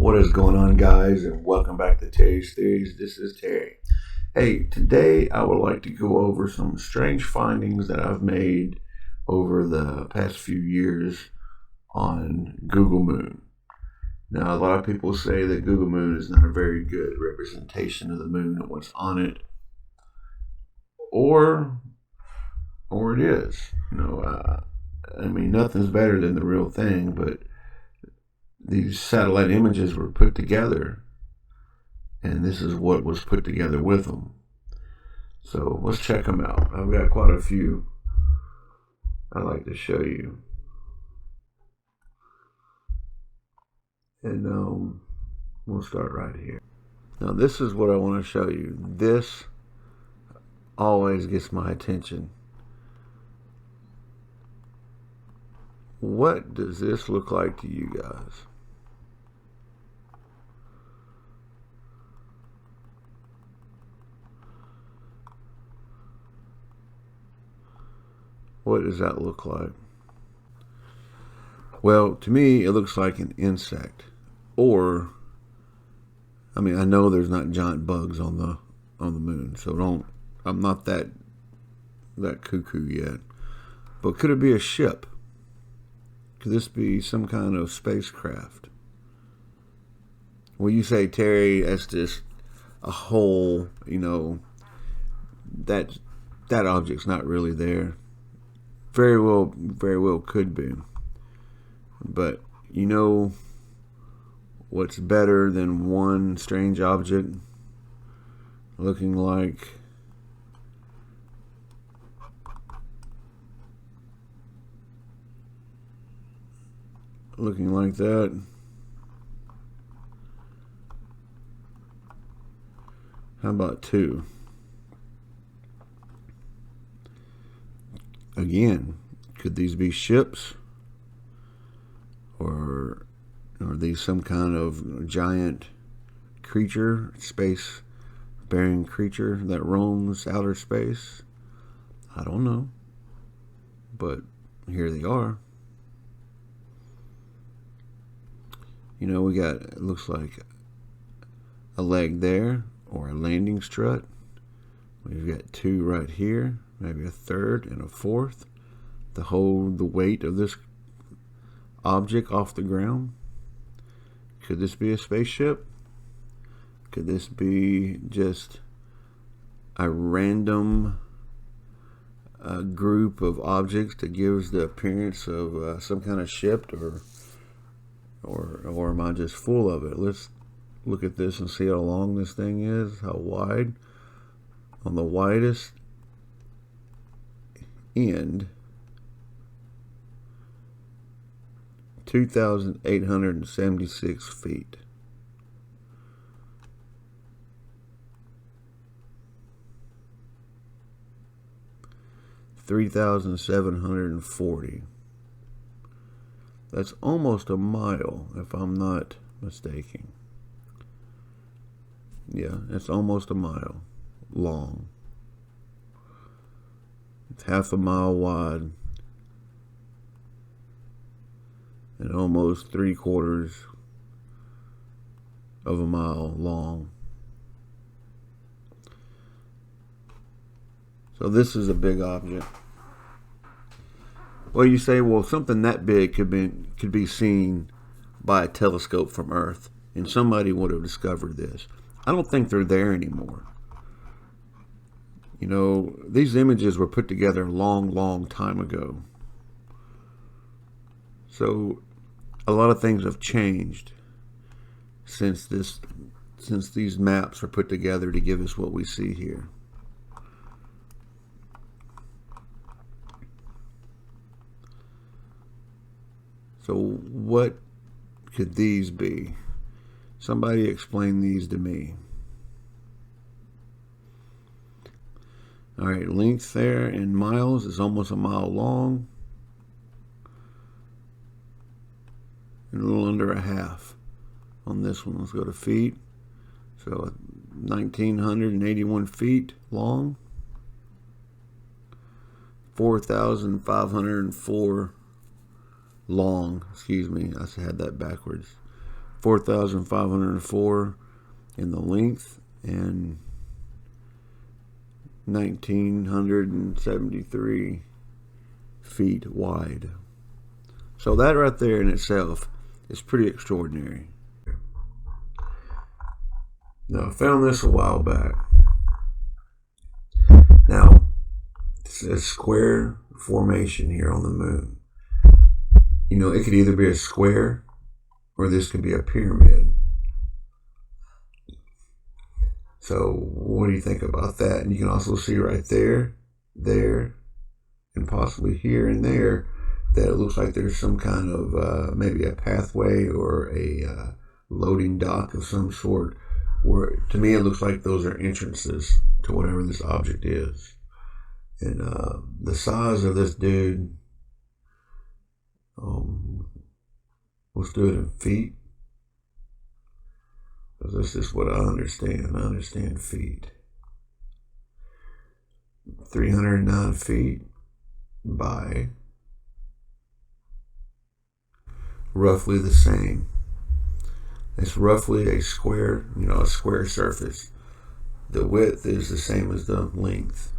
What is going on, guys, and welcome back to Terry's Theories. This is Terry. Hey, today I would like to go over some strange findings that I've made over the past few years on Google Moon. Now, a lot of people say that Google Moon is not a very good representation of the moon and what's on it, or it is. Nothing's better than the real thing, but these satellite images were put together, and this is what was put together with them. So let's check them out. I've got quite a few I'd like to show you. And we'll start right here. Now, this is what I want to show you. This always gets my attention. What does this look like to you guys? What does that look like? Well, to me, it looks like an insect. Or, I know there's not giant bugs on the moon, so I'm not that cuckoo yet. But could it be a ship? Could this be some kind of spacecraft? Well, you say, Terry, that's just a hole, that object's not really there. Very well could be. But what's better than one strange object looking like that? How about two? Again, could these be ships? Or are these some kind of giant creature, space-bearing creature that roams outer space? I don't know. But here they are. We got, it looks like a leg there, or a landing strut. We've got two right here, maybe a third and a fourth to hold the weight of this object off the ground. Could this be a spaceship? Could this be just a random group of objects that gives the appearance of some kind of ship, or am I just full of it? Let's look at this and see how long this thing is, how wide. On the widest end, 2,876 feet. $3,740. That's almost a mile, if I'm not mistaken. Yeah, it's almost a mile long. It's half a mile wide and almost 3/4 of a mile long. So this is a big object. Well, you say, well, something that big could be seen by a telescope from Earth, and somebody would have discovered this. I don't think they're there anymore. These images were put together a long time ago. So a lot of things have changed since these maps were put together to give us what we see here. So what could these be? Somebody explain these to me. All right, length there in miles is almost a mile long, and a little under a half on this one. Let's go to feet. So 1,981 feet long, 4,504 long, excuse me, I had that backwards. 4,504 in the length and 1,973 feet wide. So that right there in itself is pretty extraordinary. Now, I found this a while back. Now, it's a square formation here on the moon. You know, it could either be a square or this could be a pyramid. So what do you think about that? And you can also see right there, there, and possibly here and there that it looks like there's some kind of maybe a pathway or a loading dock of some sort. Where to me it looks like those are entrances to whatever this object is. And the size of this dude, let's do it in feet. Because this is what I understand. I understand feet. 309 feet by roughly the same. It's roughly a square, a square surface. The width is the same as the length.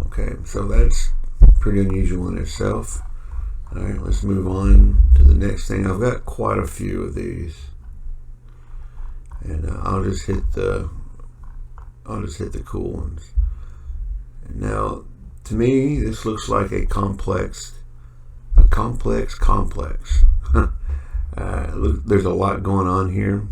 Okay, so that's pretty unusual in itself. All right, let's move on to the next thing. I've got quite a few of these, and I'll just hit the cool ones. And now, to me, this looks like a complex. There's a lot going on here.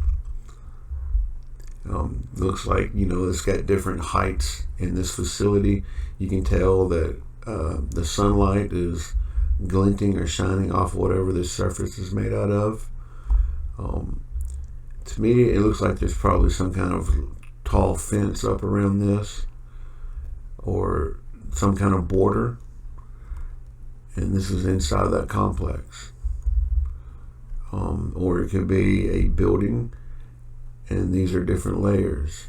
Looks like, it's got different heights in this facility. You can tell that the sunlight is glinting or shining off whatever this surface is made out of. To me, it looks like there's probably some kind of tall fence up around this, or some kind of border. And this is inside that complex. Or it could be a building, and these are different layers.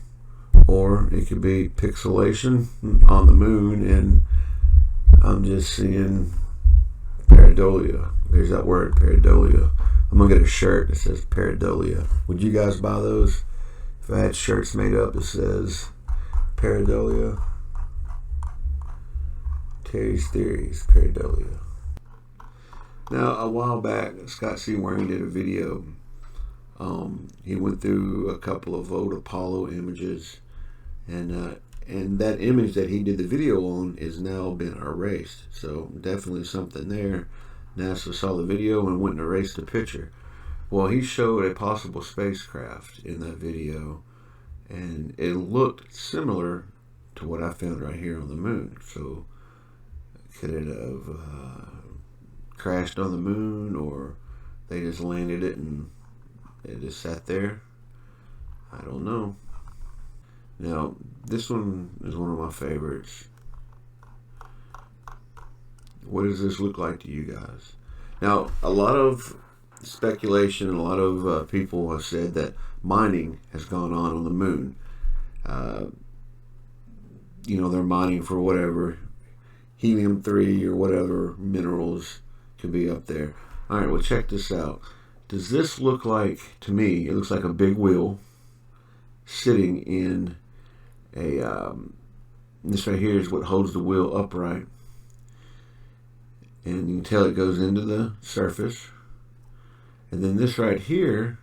Or it could be pixelation on the moon, and I'm just seeing pareidolia. There's that word, pareidolia. I'm gonna get a shirt that says pareidolia. Would you guys buy those? If I had shirts made up that says pareidolia, Terry's Theories, pareidolia. Now, a while back, Scott C. Waring did a video. He went through a couple of old Apollo images, and that image that he did the video on is now been erased. So definitely something there. NASA saw the video and went and erased the picture. Well, he showed a possible spacecraft in that video, and it looked similar to what I found right here on the moon. So could it have crashed on the moon, or they just landed it and it just sat there? I don't know. Now, this one is one of my favorites. What does this look like to you guys? Now, a lot of speculation and a lot of people have said that mining has gone on the moon. They're mining for whatever, helium-3 or whatever minerals could be up there. All right, well, check this out. Does this look like, to me, it looks like a big wheel sitting in this right here is what holds the wheel upright. And you can tell it goes into the surface. And then this right here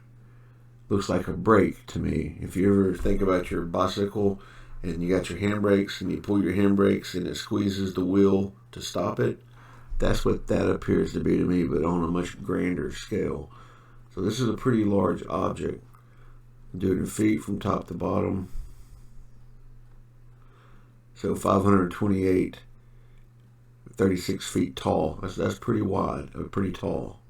looks like a brake to me. If you ever think about your bicycle and you got your handbrakes and you pull your handbrakes and it squeezes the wheel to stop it, that's what that appears to be to me, but on a much grander scale. So this is a pretty large object. Do it in feet from top to bottom. So 528, 36 feet tall. That's pretty wide, pretty tall.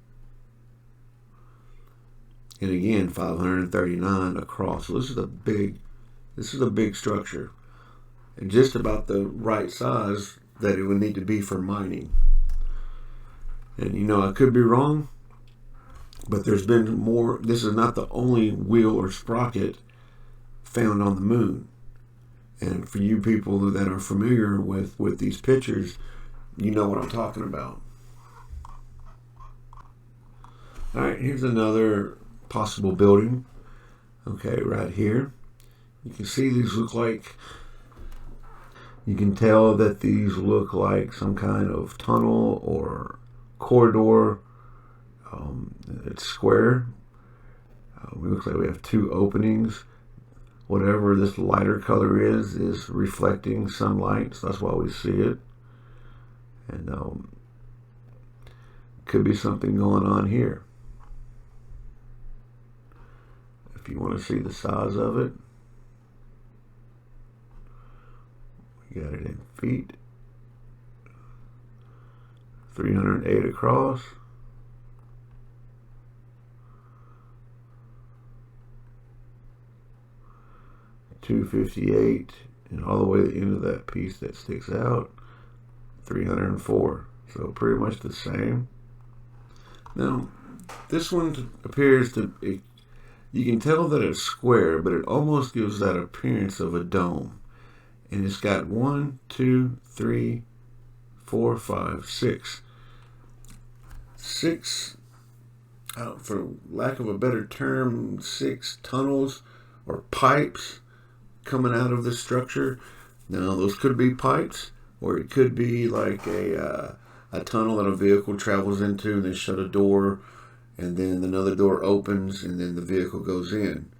And again, 539 across. So this is a big structure, and just about the right size that it would need to be for mining. And I could be wrong, but there's been more. This is not the only wheel or sprocket found on the moon. And for you people that are familiar with these pictures, you know what I'm talking about. All right, here's another possible building. Okay, right here. You can see these look like, you can tell that these look like some kind of tunnel or corridor. It's square. It looks like we have two openings. Whatever this lighter color is reflecting sunlight, so that's why we see it. And could be something going on here. If you want to see the size of it, we got it in feet. 308 across. 258, and all the way to the end of that piece that sticks out, 304. So pretty much the same. Now, this one appears to, you can tell that it's square, but it almost gives that appearance of a dome. And it's got 1, 2, 3, 4, 5, 6. 6, for lack of a better term, 6 tunnels or pipes coming out of the structure. Now, those could be pipes, or it could be like a tunnel that a vehicle travels into, and they shut a door, and then another door opens, and then the vehicle goes in.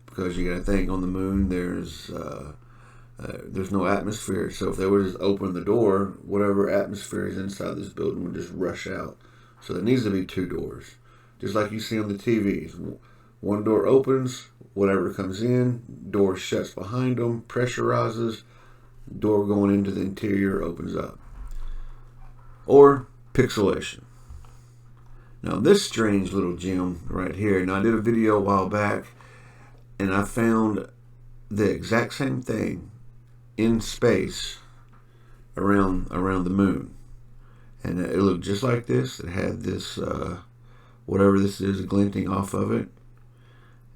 Because you got to think, on the moon there's no atmosphere, so if they were to just open the door, whatever atmosphere is inside this building would just rush out. So there needs to be 2 doors, just like you see on the TVs. One door opens, whatever comes in, door shuts behind them, pressurizes, door going into the interior opens up. Or pixelation. Now this strange little gem right here, and I did a video a while back, and I found the exact same thing in space around the moon. And it looked just like this. It had this, whatever this is, glinting off of it.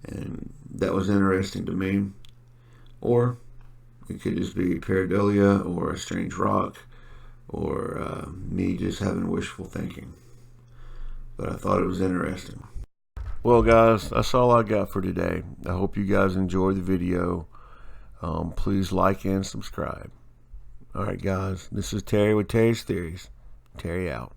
And that was interesting to me. Or it could just be pareidolia or a strange rock, or me just having wishful thinking. But I thought it was interesting. Well, guys, that's all I got for today. I hope you guys enjoyed the video. Please like and subscribe. All right, guys, this is Terry with Terry's Theories. Terry out.